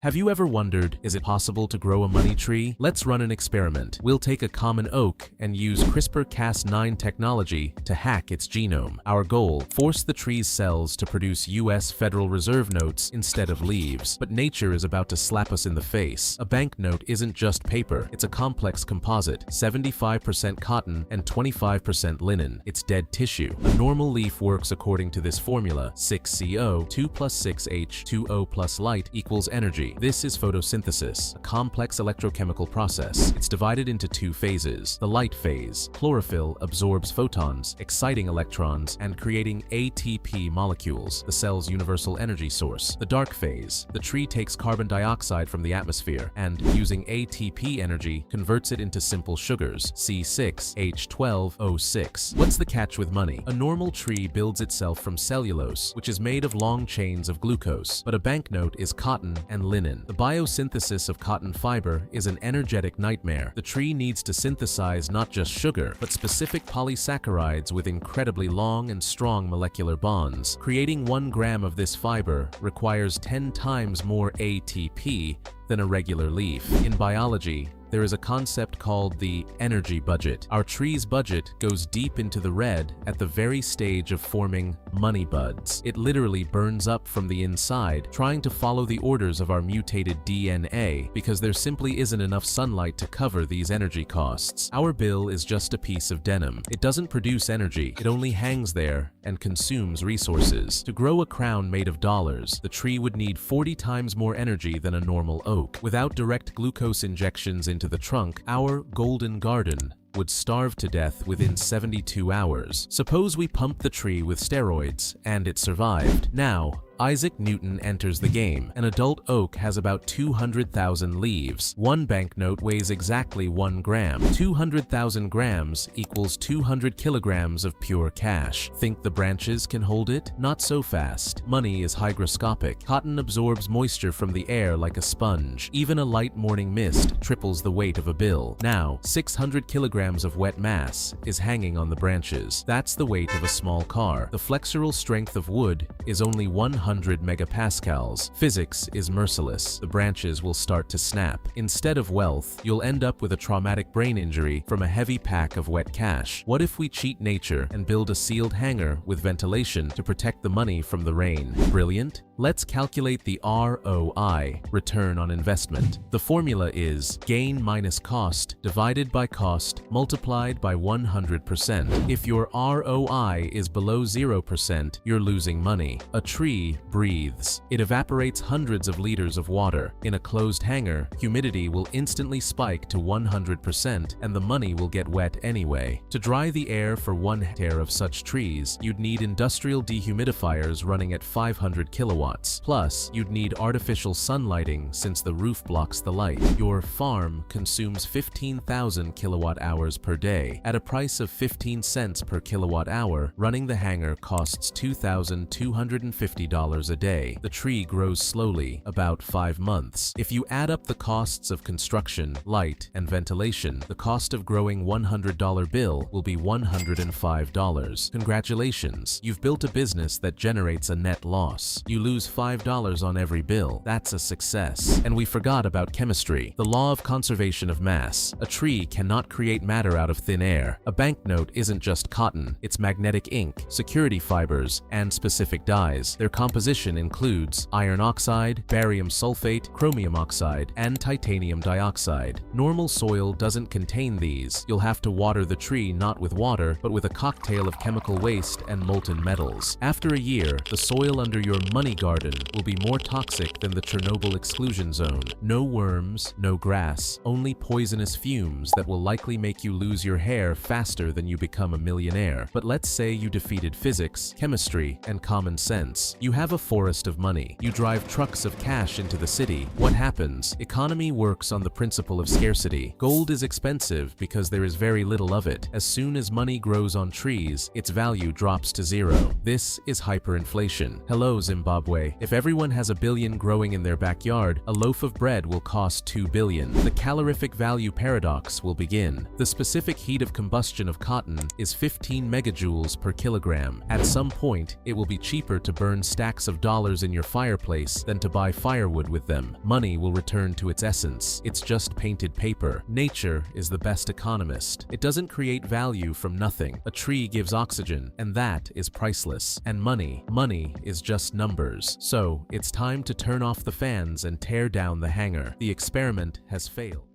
Have you ever wondered, is it possible to grow a money tree? Let's run an experiment. We'll take a common oak and use CRISPR-Cas9 technology to hack its genome. Our goal, force the tree's cells to produce US Federal Reserve notes instead of leaves. But nature is about to slap us in the face. A banknote isn't just paper, it's a complex composite, 75% cotton and 25% linen. It's dead tissue. A normal leaf works according to this formula, 6CO, 2 plus 6H, 2O plus light equals energy. This is photosynthesis, a complex electrochemical process. It's divided into two phases. The light phase, chlorophyll absorbs photons, exciting electrons and creating ATP molecules, the cell's universal energy source. The dark phase, the tree takes carbon dioxide from the atmosphere and, using ATP energy, converts it into simple sugars, C6H12O6. What's the catch with money? A normal tree builds itself from cellulose, which is made of long chains of glucose, but a banknote is cotton and linen. The biosynthesis of cotton fiber is an energetic nightmare. The tree needs to synthesize not just sugar, but specific polysaccharides with incredibly long and strong molecular bonds. Creating 1 gram of this fiber requires 10 times more ATP than a regular leaf. In biology, there is a concept called the energy budget. Our tree's budget goes deep into the red at the very stage of forming money buds. It literally burns up from the inside, trying to follow the orders of our mutated DNA because there simply isn't enough sunlight to cover these energy costs. Our bill is just a piece of denim. It doesn't produce energy, it only hangs there and consumes resources. To grow a crown made of dollars, the tree would need 40 times more energy than a normal oak. Without direct glucose injections into the trunk, our golden garden would starve to death within 72 hours. Suppose we pumped the tree with steroids and it survived. Now, Isaac Newton enters the game. An adult oak has about 200,000 leaves. One banknote weighs exactly 1 gram. 200,000 grams equals 200 kilograms of pure cash. Think the branches can hold it? Not so fast. Money is hygroscopic. Cotton absorbs moisture from the air like a sponge. Even a light morning mist triples the weight of a bill. Now, 600 kilograms of wet mass is hanging on the branches. That's the weight of a small car. The flexural strength of wood is only 100 megapascals. Physics is merciless. The branches will start to snap. Instead of wealth, you'll end up with a traumatic brain injury from a heavy pack of wet cash. What if we cheat nature and build a sealed hangar with ventilation to protect the money from the rain? Brilliant? Let's calculate the ROI, return on investment. The formula is gain minus cost divided by cost multiplied by 100%. If your ROI is below 0%, you're losing money. A tree breathes. It evaporates hundreds of liters of water. In a closed hangar, humidity will instantly spike to 100% and the money will get wet anyway. To dry the air for 1 hectare of such trees, you'd need industrial dehumidifiers running at 500 kilowatts. Plus, you'd need artificial sunlighting since the roof blocks the light. Your farm consumes 15,000 kilowatt hours per day. At a price of 15 cents per kilowatt hour, running the hangar costs $2,250 a day. The tree grows slowly, about 5 months. If you add up the costs of construction, light, and ventilation, the cost of growing $100 bill will be $105. Congratulations, you've built a business that generates a net loss. You lose $5 on every bill. That's a success. And we forgot about chemistry. The law of conservation of mass. A tree cannot create matter out of thin air. A banknote isn't just cotton, it's magnetic ink, security fibers, and specific dyes. Their composition includes iron oxide, barium sulfate, chromium oxide, and titanium dioxide. Normal soil doesn't contain these. You'll have to water the tree not with water, but with a cocktail of chemical waste and molten metals. After a year, the soil under your money garden will be more toxic than the Chernobyl exclusion zone. No worms, no grass, only poisonous fumes that will likely make you lose your hair faster than you become a millionaire. But let's say you defeated physics, chemistry, and common sense. You have a forest of money. You drive trucks of cash into the city. What happens? Economy works on the principle of scarcity. Gold is expensive because there is very little of it. As soon as money grows on trees, its value drops to zero. This is hyperinflation. Hello, Zimbabwe. If everyone has $1 billion growing in their backyard, a loaf of bread will cost $2 billion. The calorific value paradox will begin. The specific heat of combustion of cotton is 15 megajoules per kilogram. At some point, it will be cheaper to burn stack stacks of dollars in your fireplace than to buy firewood with them. Money will return to its essence. It's just painted paper. Nature is the best economist. It doesn't create value from nothing. A tree gives oxygen, and that is priceless. And money is just numbers. So, it's time to turn off the fans and tear down the hangar. The experiment has failed.